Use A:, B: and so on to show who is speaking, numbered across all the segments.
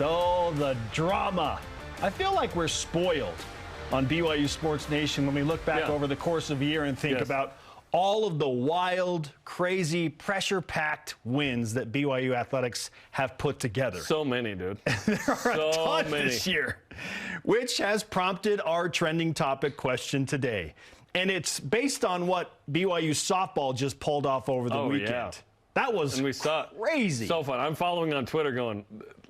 A: Oh, the drama. I feel like we're spoiled on BYU Sports Nation when we look back over the course of a year and think about all of the wild, crazy, pressure-packed wins that BYU athletics have put together.
B: So many, dude.
A: There are a ton this year, which has prompted our trending topic question today. And it's based on what BYU softball just pulled off over the weekend.
B: Yeah.
A: That was
B: and we saw
A: crazy.
B: So fun. I'm following on Twitter going,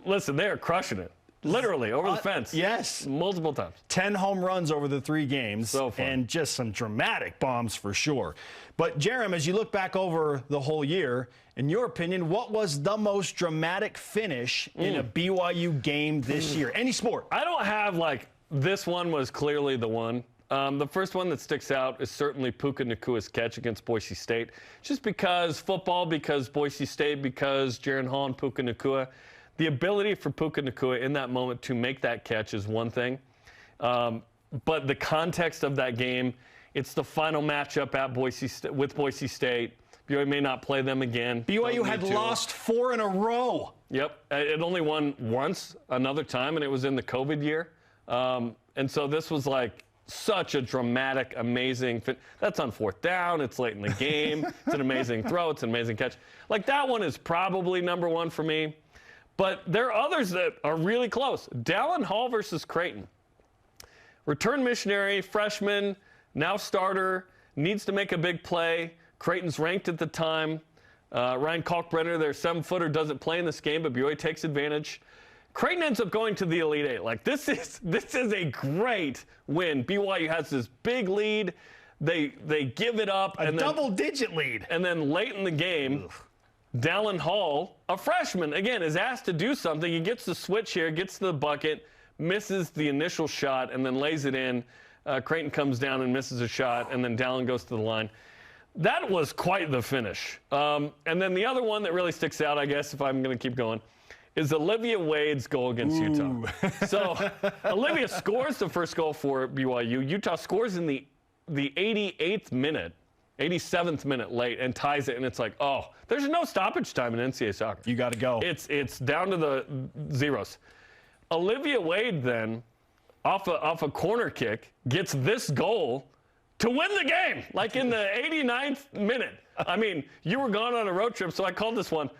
B: listen, they are crushing it. Literally, over the fence.
A: Yes.
B: Multiple times.
A: 10 home runs over the 3 games.
B: So fun.
A: And just some dramatic bombs for sure. But, Jarom, as you look back over the whole year, in your opinion, what was the most dramatic finish in a BYU game this year? Any sport.
B: I don't have, this one was clearly the one. The first one that sticks out is certainly Puka Nakua's catch against Boise State. Just because football, because Boise State, because Jaron Hall and Puka Nakua. The ability for Puka Nakua in that moment to make that catch is one thing. But the context of that game, it's the final matchup at with Boise State. BYU may not play them again.
A: BYU had lost 4 in a row.
B: Yep. It only won once another time, and it was in the COVID year. And so this was such a dramatic, amazing fit. That's on 4th down. It's late in the game. It's an amazing throw. It's an amazing catch. That one is probably number 1 for me. But there are others that are really close. Dallin Hall versus Creighton. Return missionary, freshman, now starter, needs to make a big play. Creighton's ranked at the time. Ryan Kalkbrenner, their 7-footer, doesn't play in this game, but BYU takes advantage. Creighton ends up going to the Elite Eight. This is a great win. BYU has this big lead. They give it up.
A: A double-digit lead.
B: And then late in the game, Dallin Hall, a freshman, again, is asked to do something. He gets the switch here, gets to the bucket, misses the initial shot, and then lays it in. Creighton comes down and misses a shot, and then Dallin goes to the line. That was quite the finish. And then the other one that really sticks out, I guess, if I'm going to keep going, is Olivia Wade's goal against Utah. So Olivia scores the first goal for BYU. Utah scores in the 88th minute. 87th minute late and ties it, and it's there's no stoppage time in NCAA soccer.
A: You got to go.
B: It's down to the zeros. Olivia Wade then, off a corner kick, gets this goal to win the game, in the 89th minute. I mean, you were gone on a road trip, so I called this one.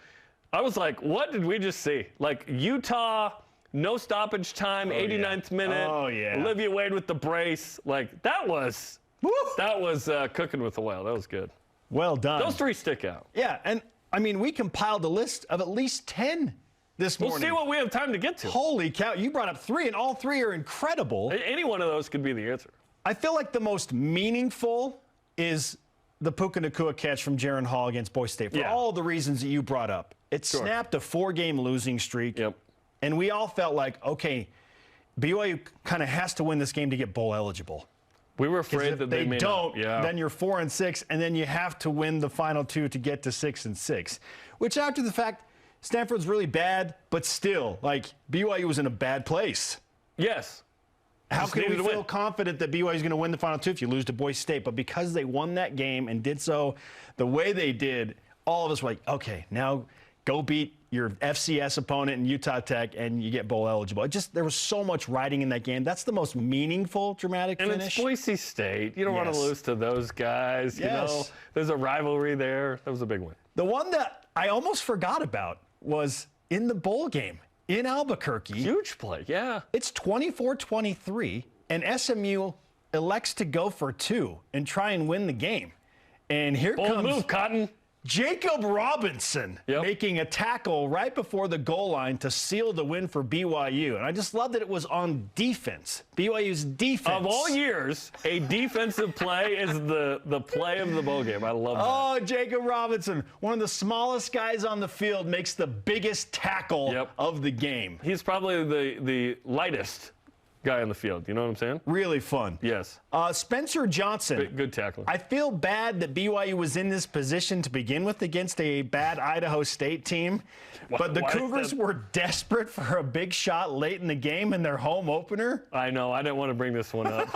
B: I was like, what did we just see? Utah, no stoppage time, 89th minute.
A: Oh, yeah.
B: Olivia Wade with the brace. That was... Woo! That was cooking with the whale. That was good.
A: Well done.
B: Those 3 stick out.
A: Yeah, and I mean, we compiled a list of at least 10 this morning.
B: We'll see what we have time to get to.
A: Holy cow, you brought up 3, and all 3 are incredible.
B: Any one of those could be the answer.
A: I feel like the most meaningful is the Puka Nakua catch from Jaron Hall against Boise State for all the reasons that you brought up. It snapped a 4-game losing streak, and we all felt like, okay, BYU kind of has to win this game to get bowl eligible.
B: We were afraid that they may
A: don't.
B: Not.
A: Then you're 4-6, and then you have to win the final 2 to get to 6-6. Which, after the fact, Stanford's really bad, but still, BYU was in a bad place.
B: Yes.
A: How can we feel confident that BYU is going to win the final 2 if you lose to Boise State? But because they won that game and did so the way they did, all of us were like, okay, now go beat your FCS opponent in Utah Tech, and you get bowl eligible. There was so much riding in that game. That's the most meaningful, dramatic finish.
B: And it's Boise State. You don't want to lose to those guys. You know, there's a rivalry there. That was a big win.
A: The one that I almost forgot about was in the bowl game in Albuquerque.
B: Huge play, yeah.
A: It's 24-23, and SMU elects to go for 2 and try and win the game. And here comes...
B: Bold move, Cotton.
A: Jacob Robinson making a tackle right before the goal line to seal the win for BYU. And I just love that it was on defense. BYU's defense.
B: Of all years, a defensive play is the play of the bowl game. I love that.
A: Oh, Jacob Robinson, one of the smallest guys on the field, makes the biggest tackle of the game.
B: He's probably the lightest guy on the field. You know what I'm saying?
A: Really fun.
B: Yes.
A: Spencer Johnson.
B: Good tackle.
A: I feel bad that BYU was in this position to begin with against a bad Idaho State team. But the Cougars were desperate for a big shot late in the game in their home opener.
B: I know. I didn't want to bring this one up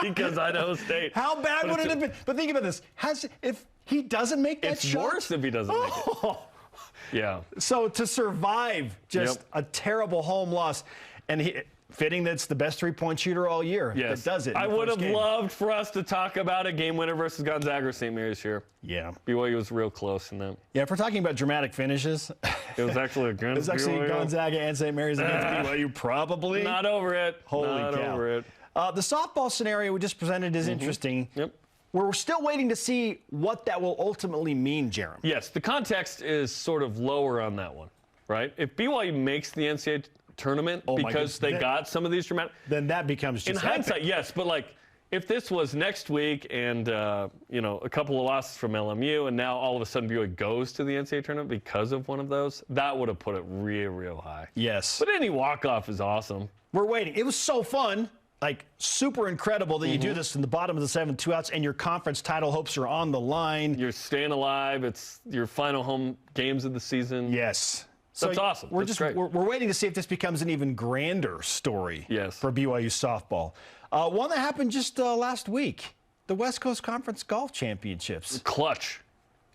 B: because Idaho State.
A: How bad would it have been? But think about this. If he doesn't make that shot.
B: It's worse if he doesn't make it. Yeah.
A: So to survive just a terrible home loss, and fitting that's the best three-point shooter all year.
B: Yes.
A: That does it.
B: I would have loved for us to talk about a game winner versus Gonzaga or St. Mary's here.
A: Yeah.
B: BYU was real close in that.
A: Yeah, if we're talking about dramatic finishes,
B: it was actually against
A: it was actually
B: BYU.
A: Gonzaga and St. Mary's against BYU, probably.
B: Not over it.
A: Holy
B: Not
A: cow.
B: over it.
A: The softball scenario we just presented is interesting.
B: Yep.
A: We're still waiting to see what that will ultimately mean, Jarom.
B: Yes, the context is sort of lower on that one, right? If BYU makes the NCAA tournament because they got some of these dramatic,
A: then that becomes just
B: in hindsight, yes. But like, if this was next week and a couple of losses from LMU, and now all of a sudden BYU goes to the NCAA tournament because of one of those, that would have put it real high.
A: Yes.
B: But any walk-off is awesome.
A: We're waiting. It was so fun. Like, super incredible that you do this in the bottom of the 7, 2 outs, and your conference title hopes are on the line.
B: You're staying alive. It's your final home games of the season.
A: Yes.
B: That's awesome.
A: We're
B: That's
A: just
B: great.
A: we're waiting to see if this becomes an even grander story for BYU softball. One that happened just last week, the West Coast Conference Golf Championships.
B: Clutch.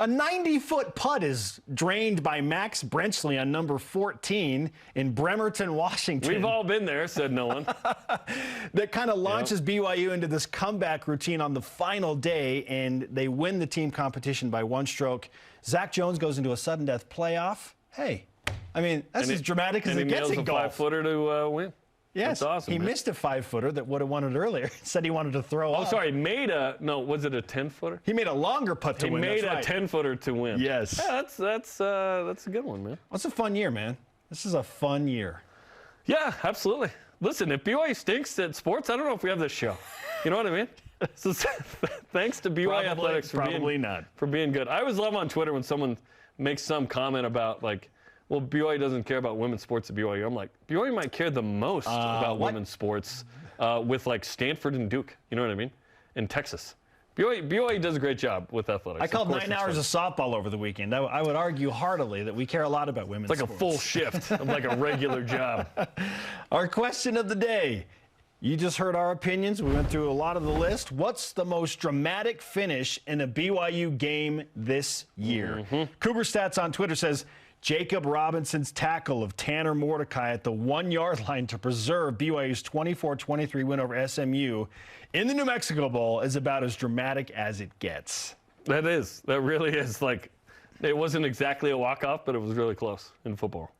A: A 90-foot putt is drained by Max Brenchley on number 14 in Bremerton, Washington.
B: We've all been there, said no one.
A: That kind of launches BYU into this comeback routine on the final day, and they win the team competition by 1 stroke. Zach Jones goes into a sudden death playoff. Hey, I mean, that's as dramatic as it gets in golf.
B: And he nails a 5-footer to win.
A: Yes,
B: that's awesome.
A: He missed a 5-footer that would have won it earlier. Said he wanted to throw up.
B: Oh, sorry, was it a 10-footer?
A: He made a longer putt to win.
B: He made a 10-footer to win.
A: Yes.
B: Yeah, that's a good one, man.
A: It's a fun year, man. This is a fun year.
B: Yeah, absolutely. Listen, if BYU stinks at sports, I don't know if we have this show. You know what I mean? So, thanks to BYU Athletics for being good. I always love on Twitter when someone makes some comment about, like, well, BYU doesn't care about women's sports at BYU. I'm like, BYU might care the most about women's sports with, like, Stanford and Duke. You know what I mean? In Texas. BYU does a great job with athletics.
A: I called 9 hours of softball over the weekend. I would argue heartily that we care a lot about women's sports.
B: It's like a full shift of like a regular job.
A: Our question of the day. You just heard our opinions. We went through a lot of the list. What's the most dramatic finish in a BYU game this year? Cougar Stats on Twitter says, Jacob Robinson's tackle of Tanner Mordecai at the 1-yard line to preserve BYU's 24-23 win over SMU in the New Mexico Bowl is about as dramatic as it gets.
B: That is. That really is. Like, it wasn't exactly a walk-off, but it was really close in football.